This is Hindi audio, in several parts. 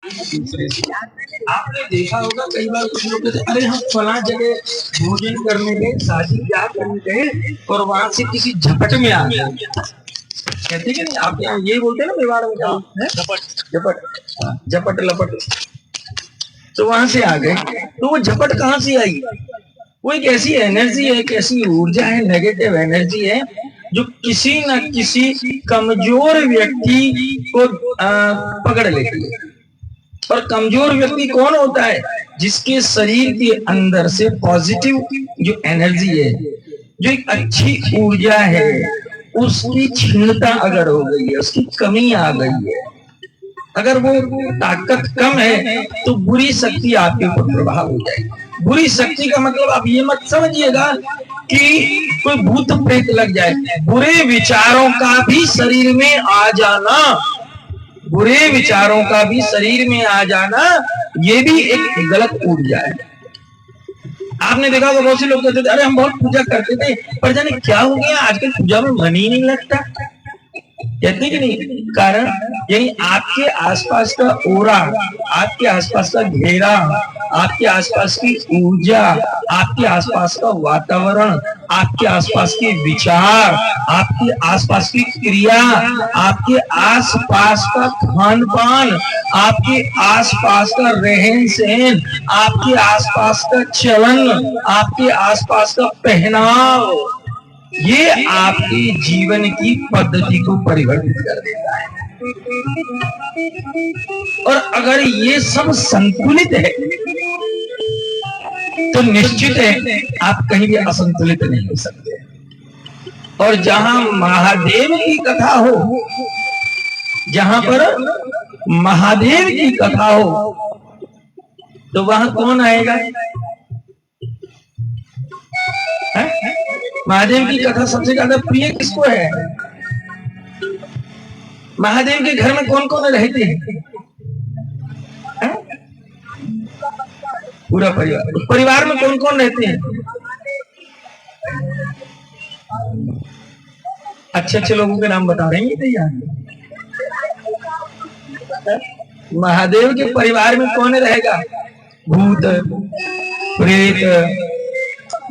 दूसरे से। आपने देखा होगा कई बार कुछ लोग कहते अरे हम फला जगह भोजन करने गए, शादी ब्याह करने गए और वहां से किसी झपट में आ गए। कहते कि नहीं, आप यहाँ ये बोलते हैं ना मेवाड़ में, क्या झपट झपट झपट लपट, तो वहां से आ गए। तो वो झपट कहाँ से आई? वो एक ऐसी एनर्जी है, एक ऐसी ऊर्जा है, नेगेटिव एनर्जी है, जो किसी न किसी कमजोर व्यक्ति को पकड़ लेती है। और कमजोर व्यक्ति कौन होता है? जिसके शरीर के अंदर से पॉजिटिव जो एनर्जी है, जो एक अच्छी ऊर्जा है, उसकी क्षीणता अगर हो गई है, उसकी कमी आ गई है, अगर वो ताकत कम है, तो बुरी शक्ति आपके ऊपर प्रभाव हो जाएगी। बुरी शक्ति का मतलब आप ये मत समझिएगा कि कोई भूत प्रेत लग जाए। बुरे विचारों का भी शरीर में आ जाना, बुरे विचारों का भी शरीर में आ जाना, ये भी एक गलत ऊर्जा है। आपने देखा होगा बहुत से लोग कहते थे अरे हम बहुत पूजा करते थे, पर जाने क्या हो गया आजकल पूजा में मन ही नहीं लगता। कहते कि नहीं? कारण यानी आपके आसपास का ओरा, आपके आसपास का घेरा, आपके आसपास की ऊर्जा, आपके आसपास का वातावरण, आपके आसपास के विचार, आपके आसपास की क्रिया, आपके आसपास का खान पान, आपके आसपास का रहन सहन, आपके आसपास का चलन, आपके आसपास का पहनाव, ये आपके जीवन की पद्धति को परिवर्तित कर देता है। और अगर ये सब संतुलित है, तो निश्चित है आप कहीं भी असंतुलित नहीं हो सकते। और जहां महादेव की कथा हो, जहां पर महादेव की कथा हो, तो वहां कौन आएगा? महादेव की कथा सबसे ज्यादा प्रिय किसको है? महादेव के घर में कौन कौन रहते हैं? पूरा परिवार। उस परिवार में कौन कौन रहते हैं? अच्छे अच्छे लोगों के नाम बता रहे हैं। महादेव के परिवार में कौन रहेगा? भूत, प्रेत,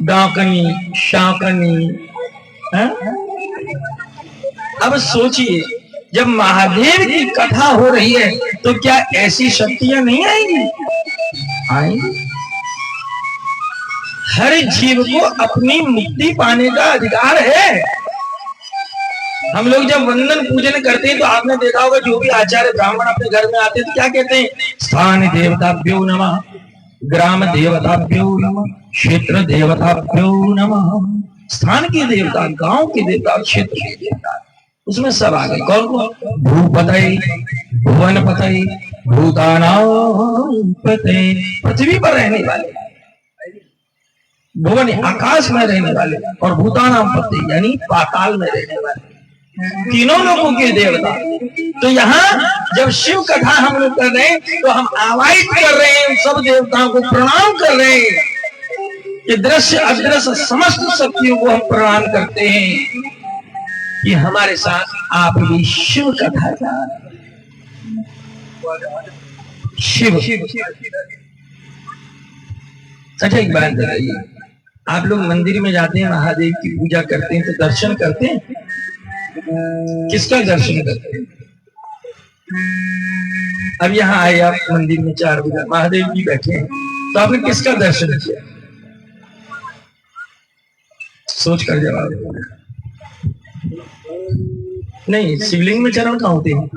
डाकनी, शाकनी। अब सोचिए, जब महादेव की कथा हो रही है, तो क्या ऐसी शक्तियां नहीं आएंगी? आएंगी। हर जीव को अपनी मुक्ति पाने का अधिकार है। हम लोग जब वंदन पूजन करते हैं, तो आपने देखा होगा जो भी आचार्य ब्राह्मण अपने घर में आते हैं, तो क्या कहते हैं? स्थान देवताभ्यो नमः, ग्राम देवताभ्यो नमः, क्षेत्र देवताभ्यो नमः। स्थान के देवता, गांव के देवता, क्षेत्र के देवता, उसमें सब आ गए। कौन कौन? भूपतये, भुवनपतये, भूतानां पतये, पृथ्वी पर रहने वाले, भुवन आकाश में रहने वाले, और भूतानां पतये यानी पाताल में रहने वाले, तीनों लोगों के देवता। तो यहाँ जब शिव कथा हम लोग कर रहे हैं, तो हम आवाहित कर रहे हैं, सब देवताओं को प्रणाम कर रहे हैं। ये दृश्य अदृश्य समस्त शक्तियों को हम प्रणाम करते हैं कि हमारे साथ आप भी शिव कथा का शिव। अच्छा एक बात बताइए, आप लोग मंदिर में जाते हैं, महादेव की पूजा करते हैं, तो दर्शन करते हैं? किसका दर्शन करते हैं? अब यहाँ आए आप मंदिर में 4 बजे, महादेव जी बैठे हैं, तो आपने किसका दर्शन किया? सोच कर जवाब। नहीं, शिवलिंग में चरण कहाँ होते हैं?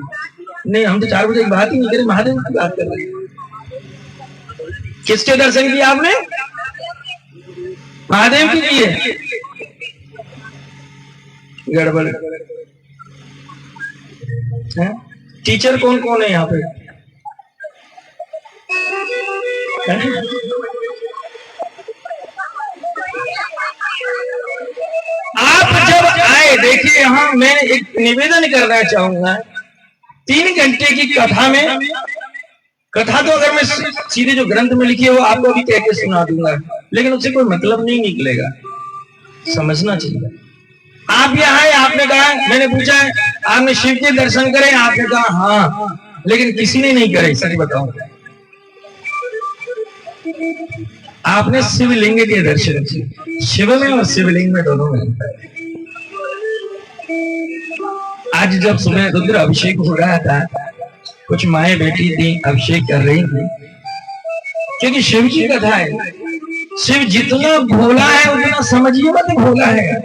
नहीं, हम तो 4 बजे की बात ही नहीं करें, महादेव की बात कर रहे हैं। किसके दर्शन किए आपने? महादेव की किए? गड़बड़। टीचर कौन कौन है यहाँ पे? आप जब आए, देखिए यहाँ मैं एक निवेदन करना चाहूंगा। 3 घंटे की कथा में, कथा तो अगर मैं सीधे जो ग्रंथ में लिखी है वो आपको भी कह के सुना दूंगा, लेकिन उससे कोई मतलब नहीं निकलेगा, समझना चाहिए। आप यहाँ आए, आपने कहा, मैंने पूछा आपने शिव के दर्शन करे? आपने कहा हाँ। लेकिन किसी ने नहीं करे, सच बताऊं। आपने शिवलिंग के दर्शन किए, शिव में और शिवलिंग में दोनों में अंतर है। आज जब सुबह रुद्र अभिषेक हो रहा था, कुछ माएँ बैठी थी, अभिषेक कर रही थी, क्योंकि शिव की कथा है। शिव जितना भोला है उतना समझिए मत भोला है।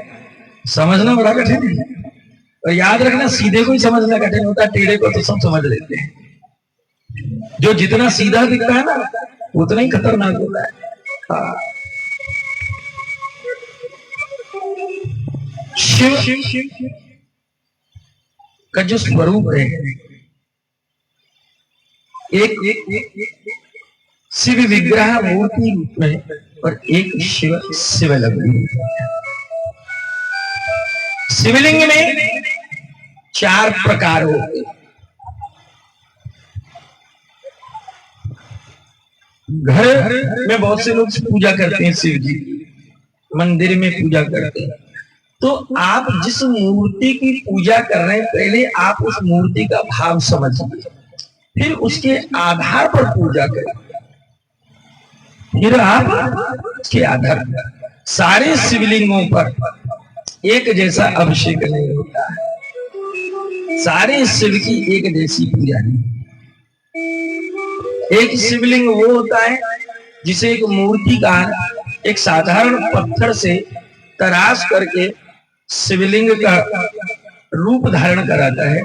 समझना बड़ा कठिन है, और याद रखना सीधे को ही समझना कठिन होता है, टेढ़े को तो सब समझ लेते हैं। जो जितना सीधा दिखता है ना उतना ही खतरनाक होता है। हाँ। शिव का जो स्वरूप है, एक शिव विग्रह मूर्ति रूप में, और एक शिवलिंग। शिवलिंग में 4 प्रकार होते हैं। घर में बहुत से लोग पूजा करते हैं, शिव जी मंदिर में पूजा करते हैं। तो आप जिस मूर्ति की पूजा कर रहे हैं, पहले आप उस मूर्ति का भाव समझिए, फिर उसके आधार पर पूजा करें। फिर आप उसके आधार पर, सारे शिवलिंगों पर एक जैसा अभिषेक नहीं होता है, सारे शिव की एक जैसी पूजा नहीं। एक शिवलिंग वो होता है जिसे एक मूर्तिकार एक साधारण पत्थर से तराश करके शिवलिंग का रूप धारण कराता है,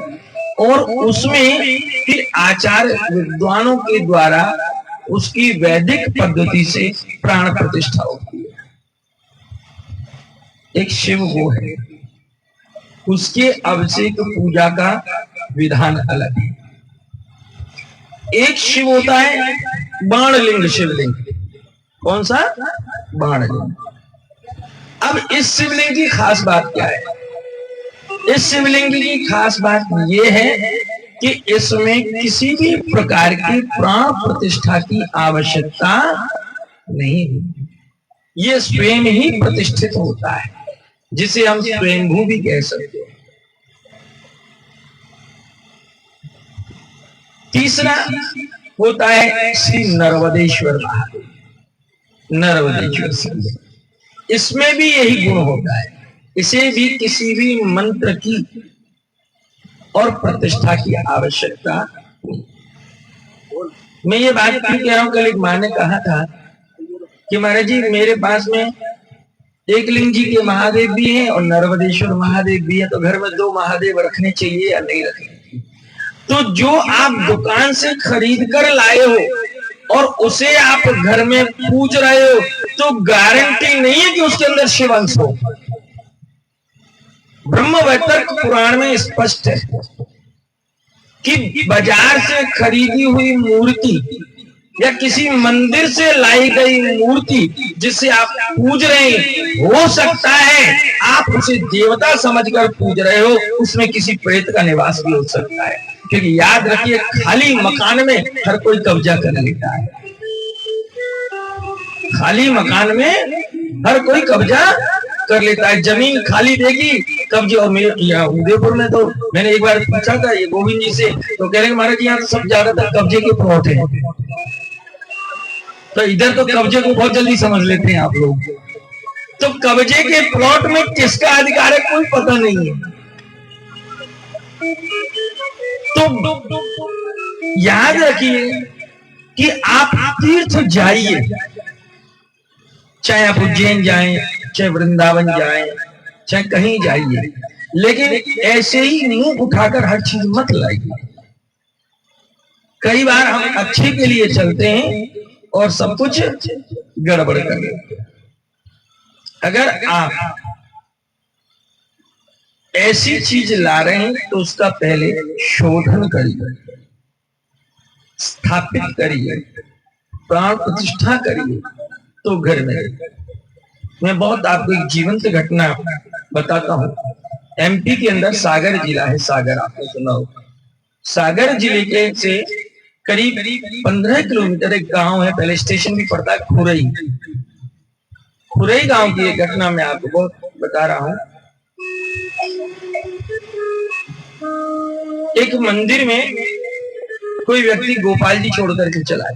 और उसमें फिर आचार्य विद्वानों के द्वारा उसकी वैदिक पद्धति से प्राण प्रतिष्ठा होती है। एक शिव वो है, उसके अभिषेक पूजा का विधान अलग है। एक शिव होता है बाणलिंग शिवलिंग। कौन सा? बाणलिंग। अब इस शिवलिंग की खास बात क्या है? इस शिवलिंग की खास बात यह है कि इसमें किसी भी प्रकार की प्राण प्रतिष्ठा की आवश्यकता नहीं है। ये स्वयं ही प्रतिष्ठित होता है, जिसे हम स्वयंभू भी कह सकते हैं। तीसरा होता है श्री नर्वदेश्वर महादेव, नर्वदेश्वर शिवलिंग। इसमें भी यही गुण होता है, इसे भी किसी भी मंत्र की और प्रतिष्ठा की आवश्यकता नहीं। मैं ये बात क्यों कह रहा हूं, कल एक मां ने कहा था कि महाराज जी मेरे पास में एक लिंग जी के महादेव भी हैं और नर्वदेश्वर महादेव भी है, तो घर में 2 महादेव रखने चाहिए या नहीं रखने चाहिए? तो जो आप दुकान से खरीद कर लाए हो और उसे आप घर में पूज रहे हो, तो गारंटी नहीं है कि उसके अंदर शिव अंश हो। ब्रह्म वैतर्क पुराण में स्पष्ट है कि बाजार से खरीदी हुई मूर्ति या किसी मंदिर से लाई गई मूर्ति जिसे आप पूज रहे हैं, हो सकता है आप उसे देवता समझकर पूज रहे हो, उसमें किसी प्रेत का निवास भी हो सकता है। क्योंकि याद रखिए, खाली मकान में हर कोई कब्जा कर लेता है। खाली मकान में हर कोई कब्जा कर लेता है। जमीन खाली देगी कब्जे। और मेरे उदयपुर में तो मैंने एक बार पूछा था ये गोविंद जी से, तो कह रहे महाराज यहाँ तो सब ज्यादातर कब्जे के प्लॉट है। तो इधर तो कब्जे को बहुत जल्दी समझ लेते हैं आप लोग। तो कब्जे के प्लॉट में किसका अधिकार है कोई पता नहीं है। तो याद रखिए कि आप तीर्थ जाइए, चाहे आप उज्जैन जाएं, चाहे वृंदावन जाएं, चाहे कहीं जाइए, लेकिन ऐसे ही मुंह उठाकर हर चीज मत लाइए। कई बार हम अच्छे के लिए चलते हैं और सब कुछ गड़बड़ कर देते हैं। अगर आप ऐसी चीज ला रहे हैं तो उसका पहले शोधन करिए, स्थापित करिए, प्राण प्रतिष्ठा करिए, तो घर में। मैं बहुत आपको एक जीवंत घटना बताता हूं। एमपी के अंदर सागर जिला है, सागर आपने सुना होगा। सागर जिले के से करीब 15 किलोमीटर एक गांव है, पहले स्टेशन भी पड़ता है, खुरई। खुरई गांव की एक घटना मैं आपको बहुत बता रहा हूं। एक मंदिर में कोई व्यक्ति गोपाल जी छोड़ करके चला गया।